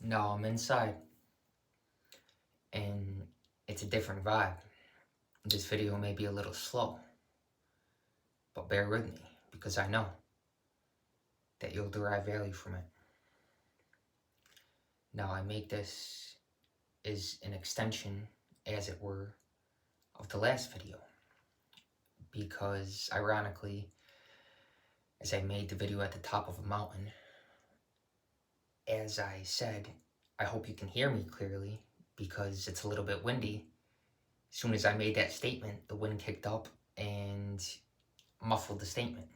No, I'm inside, and it's a different vibe. This video may be a little slow, but bear with me, because I know that you'll derive value from it. Now, I make this as an extension, as it were, of the last video, because ironically, as I made the video at the top of a mountain, as I said, I hope you can hear me clearly, because it's a little bit windy. As soon as I made that statement, the wind kicked up and muffled the statement.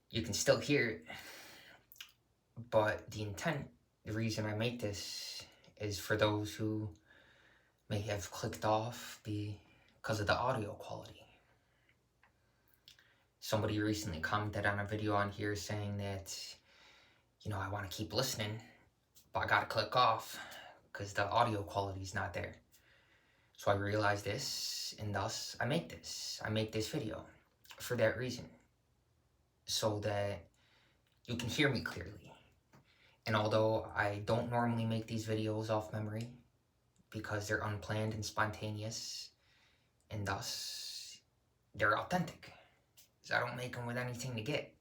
You can still hear it, but the intent, the reason I make this is for those who may have clicked off because of the audio quality. Somebody recently commented on a video on here saying that, I want to keep listening, but I gotta click off because the audio quality is not there. So I realized this, and thus I make this. I make this video for that reason, so that you can hear me clearly. And although I don't normally make these videos off memory, because they're unplanned and spontaneous, and thus they're authentic, because I don't make them with anything to get.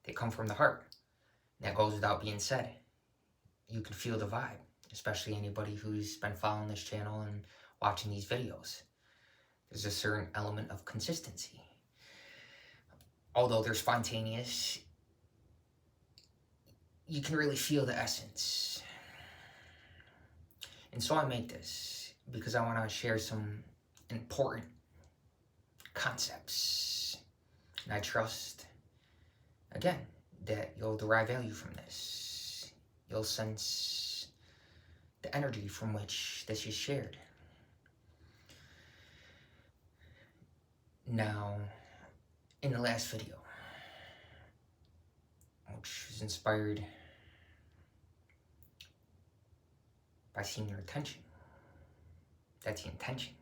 They come from the heart. That goes without being said. You can feel the vibe, especially anybody who's been following this channel and watching these videos. There's a certain element of consistency. Although they're spontaneous, you can really feel the essence. And so I make this because I want to share some important concepts. And I trust, again, that you'll derive value from this. You'll sense the energy from which this is shared. Now, in the last video, which was inspired by seeing your attention, that's the intention,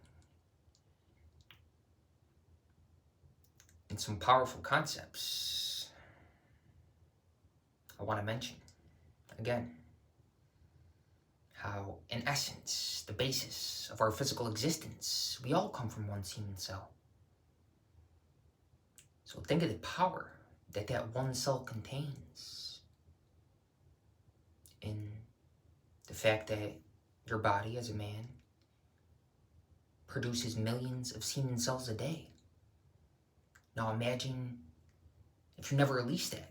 and some powerful concepts I want to mention. Again, how, in essence, the basis of our physical existence, we all come from one semen cell. So think of the power that that one cell contains in the fact that your body as a man produces millions of semen cells a day. Now imagine if you never release that.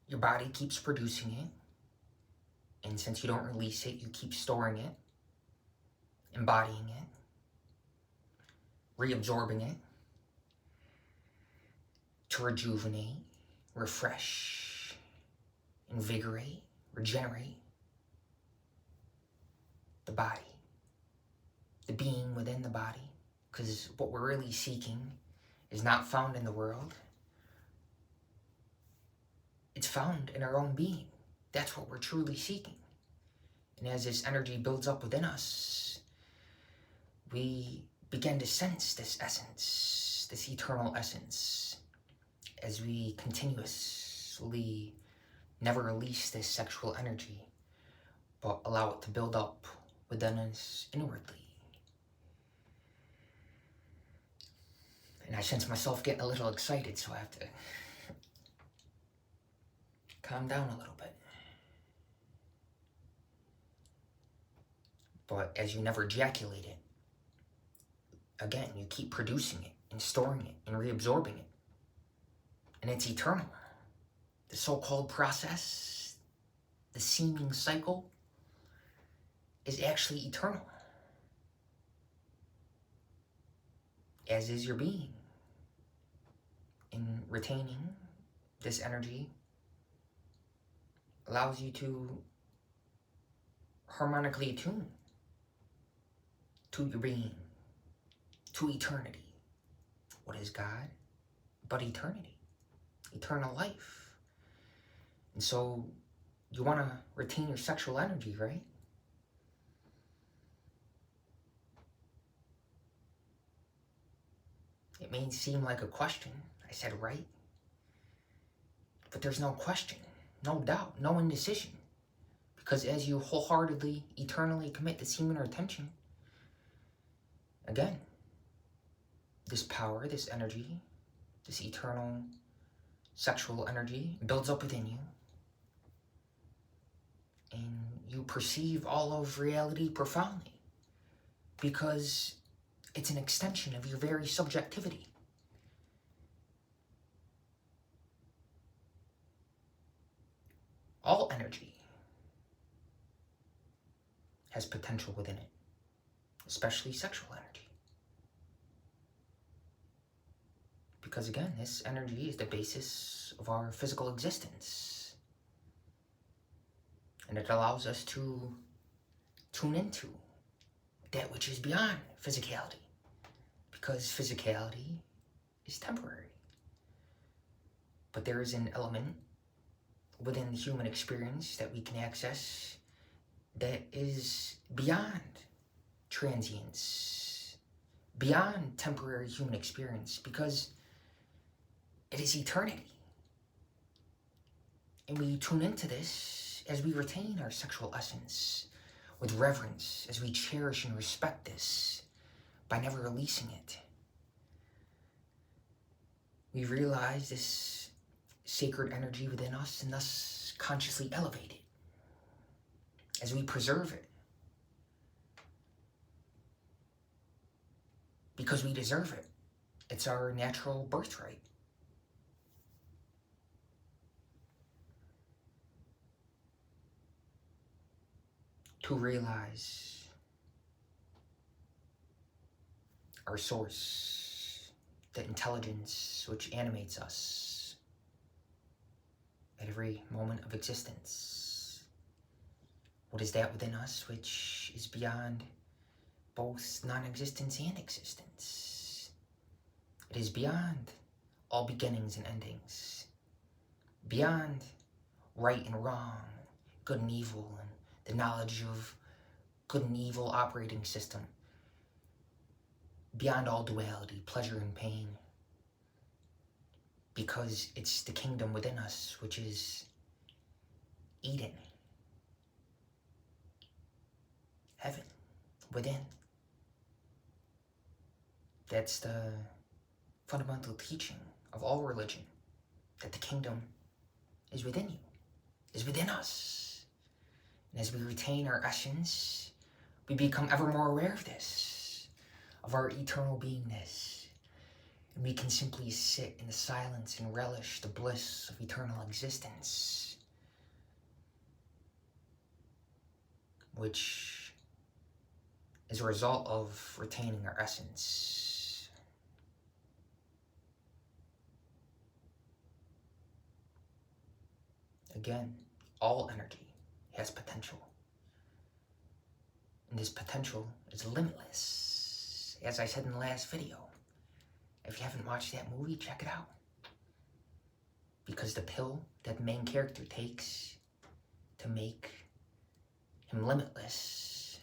Your body keeps producing it, and since you don't release it, you keep storing it, embodying it, reabsorbing it, to rejuvenate, refresh, invigorate, regenerate the body, the being within the body. Because what we're really seeking is not found in the world. It's found in our own being. That's what we're truly seeking. And as this energy builds up within us, we begin to sense this essence, this eternal essence, as we continuously never release this sexual energy, but allow it to build up within us inwardly. And I sense myself getting a little excited, so I have to calm down a little bit. But as you never ejaculate it, again, you keep producing it and storing it and reabsorbing it. And it's eternal. The so-called process, the seeming cycle, is actually eternal. As is your being. In retaining this energy allows you to harmonically attune to your being, to eternity. What is God but eternity? Eternal life. And so you want to retain your sexual energy, right? It may seem like a question. I said right. But there's no question. no doubt, no indecision. Because as you wholeheartedly, eternally commit to semen retention, again, this power, this energy, this eternal sexual energy builds up within you. And you perceive all of reality profoundly. Because it's an extension of your very subjectivity. All energy has potential within it, especially sexual energy. Because again, this energy is the basis of our physical existence. And it allows us to tune into that which is beyond physicality. Because physicality is temporary. But there is an element within the human experience that we can access that is beyond transience, beyond temporary human experience, because it is eternity. And we tune into this as we retain our sexual essence with reverence, as we cherish and respect this by never releasing it. We realize this sacred energy within us and thus consciously elevate it as we preserve it. Because we deserve it. It's our natural birthright. To realize our source, the intelligence which animates us at every moment of existence. What is that within us which is beyond both non-existence and existence? It is beyond all beginnings and endings, beyond right and wrong, good and evil, and the knowledge of good and evil operating system, beyond all duality, pleasure and pain, because it's the kingdom within us, which is Eden, heaven within. That's the fundamental teaching of all religion, that the kingdom is within you, is within us. And as we retain our essence, we become ever more aware of this, of our eternal beingness. And we can simply sit in the silence and relish the bliss of eternal existence, which is a result of retaining our essence. Again, all energy has potential. And this potential is limitless. As I said in the last video, if you haven't watched that movie, check it out. Because the pill that the main character takes to make him limitless,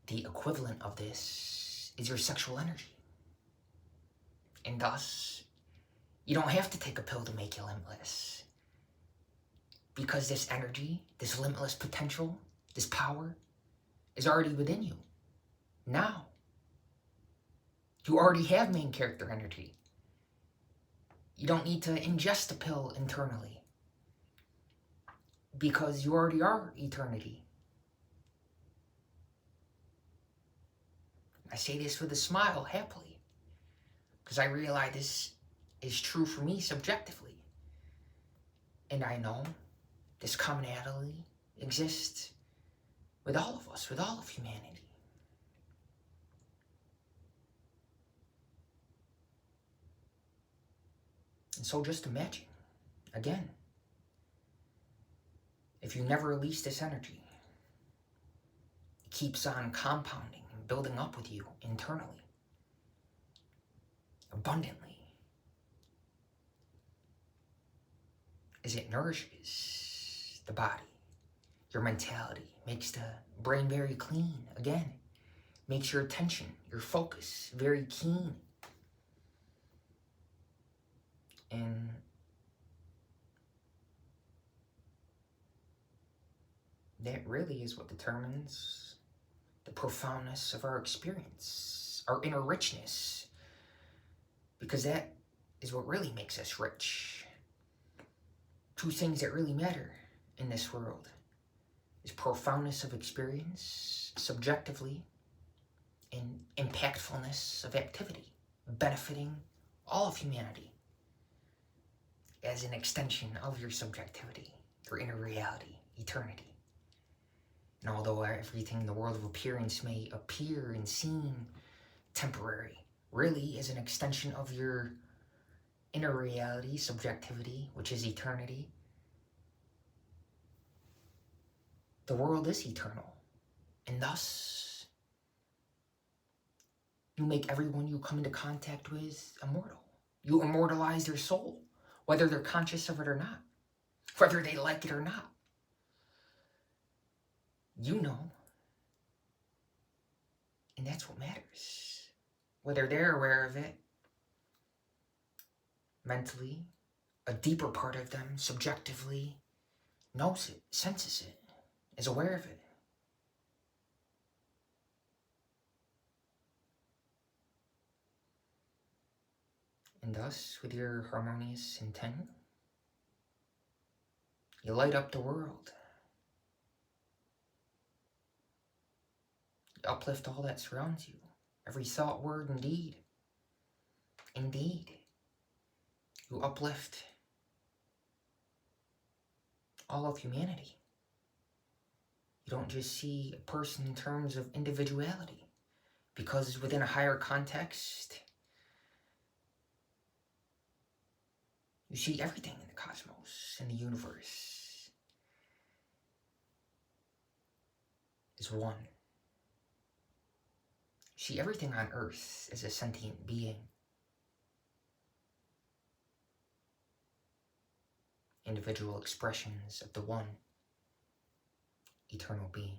the equivalent of this is your sexual energy. And thus, you don't have to take a pill to make you limitless. Because this energy, this limitless potential, this power is already within you. Now. You already have main character energy. You don't need to ingest a pill internally. Because you already are eternity. I say this with a smile, happily. Because I realize this is true for me subjectively. And I know this commonality exists with all of us, with all of humanity. And so just imagine, again, if you never release this energy, it keeps on compounding and building up with you internally, abundantly, as it nourishes the body, your mentality, makes the brain very clean, again, makes your attention, your focus very keen. And that really is what determines the profoundness of our experience, our inner richness, because that is what really makes us rich. Two things that really matter in this world is profoundness of experience, subjectively, and impactfulness of activity, benefiting all of humanity as an extension of your subjectivity, your inner reality, eternity. And although everything in the world of appearance may appear and seem temporary, really is an extension of your inner reality, subjectivity, which is eternity, the world is eternal. And thus, you make everyone you come into contact with immortal. You immortalize their soul, whether they're conscious of it or not, whether they like it or not. You know. And that's what matters. Whether they're aware of it, mentally, a deeper part of them, subjectively, knows it, senses it, is aware of it. And thus, with your harmonious intent, you light up the world. You uplift all that surrounds you. Every thought, word, and deed. Indeed. You uplift all of humanity. You don't just see a person in terms of individuality, because within a higher context, you see everything in the cosmos, in the universe, is one. You see everything on Earth as a sentient being. Individual expressions of the one eternal being,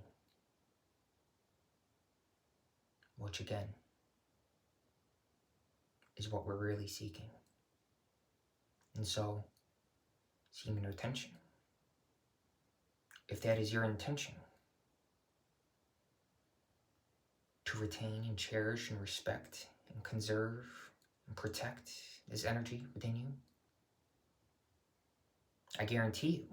which again is what we're really seeking. And so, semen retention, if that is your intention, to retain and cherish and respect and conserve and protect this energy within you, I guarantee you,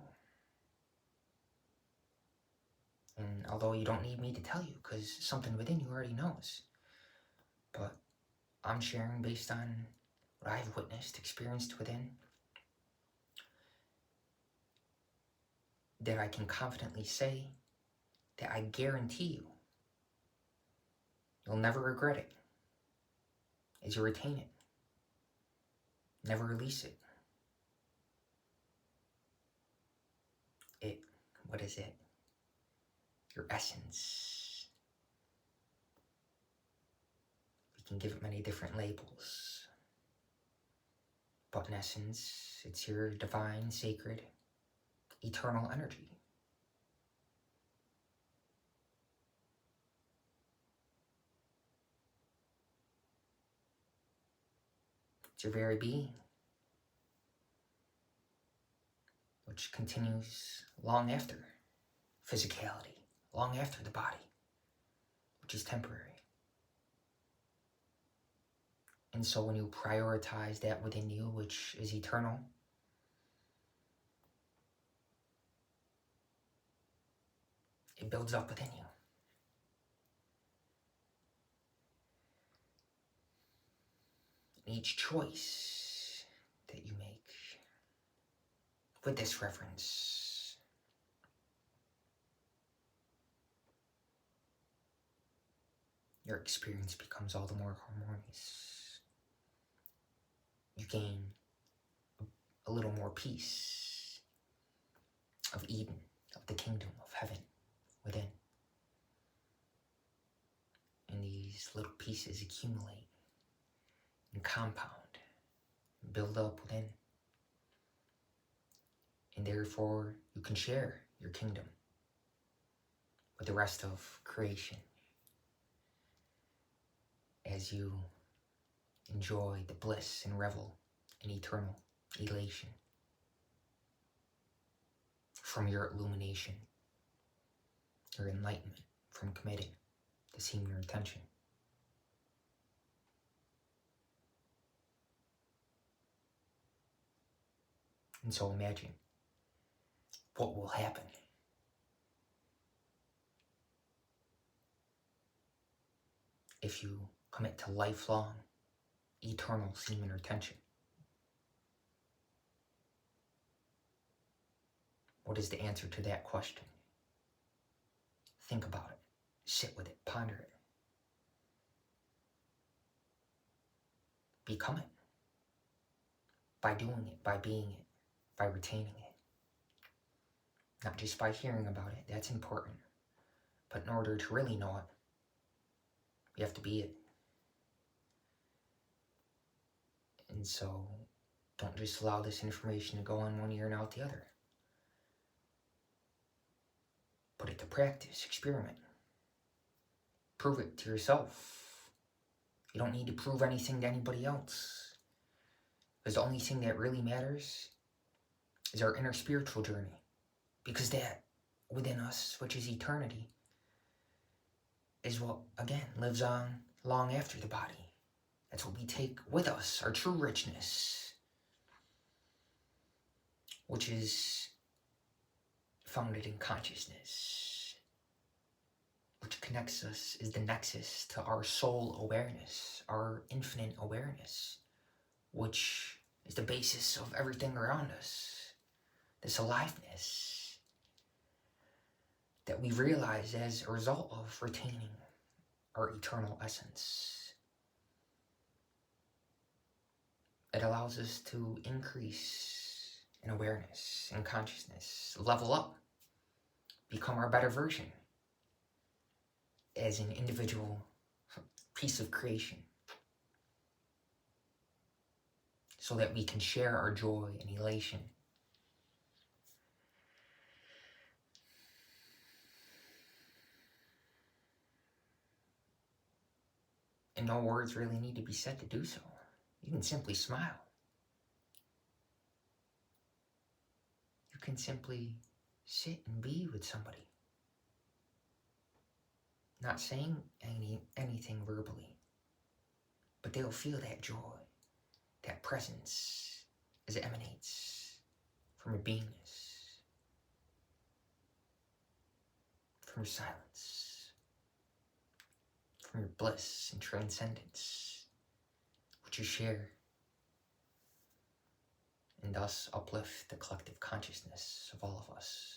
and although you don't need me to tell you, because something within you already knows, but I'm sharing based on what I've witnessed, experienced within, that I can confidently say that I guarantee you, you'll never regret it as you retain it. Never release it. What is it? Your essence. We can give it many different labels, but in essence, it's your divine, sacred, eternal energy. It's your very being, which continues long after physicality, long after the body, which is temporary. And so when you prioritize that within you, which is eternal, it builds up within you. And each choice that you make with this reverence, your experience becomes all the more harmonious. You gain a little more peace of Eden, of the kingdom of heaven within. And these little pieces accumulate and compound, and build up within. And therefore, you can share your kingdom with the rest of creation as you enjoy the bliss and revel in eternal elation from your illumination your enlightenment from committing to semen retention. And so imagine what will happen if you commit to lifelong, eternal semen retention. What is the answer to that question? Think about it. Sit with it. Ponder it. Become it. By doing it, by being it, by retaining it. Not just by hearing about it. That's important. But in order to really know it, you have to be it. And so, don't just allow this information to go in one ear and out the other. Put it to practice. Experiment. Prove it to yourself. You don't need to prove anything to anybody else. Because the only thing that really matters is our inner spiritual journey. Because that, within us, which is eternity, is what, again, lives on long after the body. That's what we take with us, our true richness, which is founded in consciousness, which connects us, is the nexus to our soul awareness, our infinite awareness, which is the basis of everything around us, this aliveness that we realize as a result of retaining our eternal essence. It allows us to increase in awareness and consciousness, level up, become our better version as an individual piece of creation, so that we can share our joy and elation. And no words really need to be said to do so. You can simply smile. You can simply sit and be with somebody. Not saying anything verbally, but they'll feel that joy, that presence as it emanates from your beingness, from your silence, from your bliss and transcendence, which you share, and thus uplift the collective consciousness of all of us.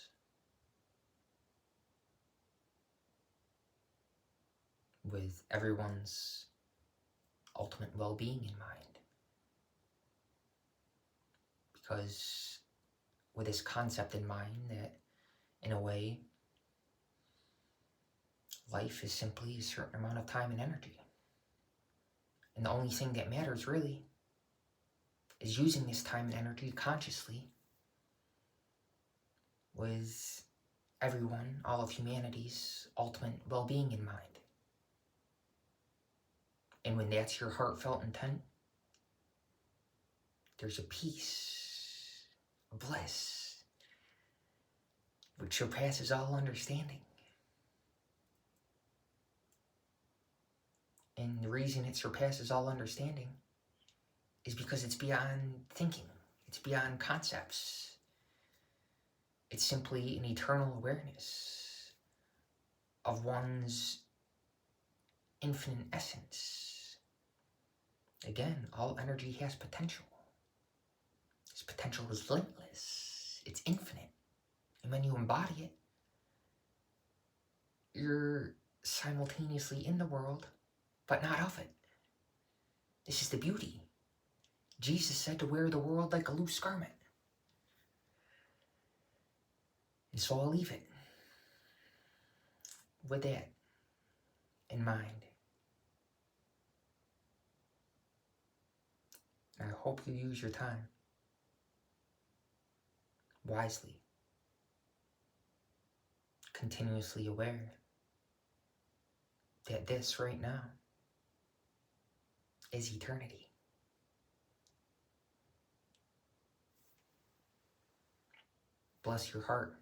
With everyone's ultimate well-being in mind. Because with this concept in mind that, in a way, life is simply a certain amount of time and energy. And the only thing that matters, really, is using this time and energy consciously with everyone, all of humanity's ultimate well-being in mind. And when that's your heartfelt intent, there's a peace, a bliss, which surpasses all understanding. And the reason it surpasses all understanding is because it's beyond thinking. It's beyond concepts. It's simply an eternal awareness of one's infinite essence. Again, all energy has potential. This potential is limitless. It's infinite. And when you embody it, you're simultaneously in the world, but not of it. This is the beauty. Jesus said to wear the world like a loose garment. And so I'll leave it with that in mind. I hope you use your time wisely, continuously aware that this right now is eternity. Bless your heart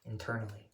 internally.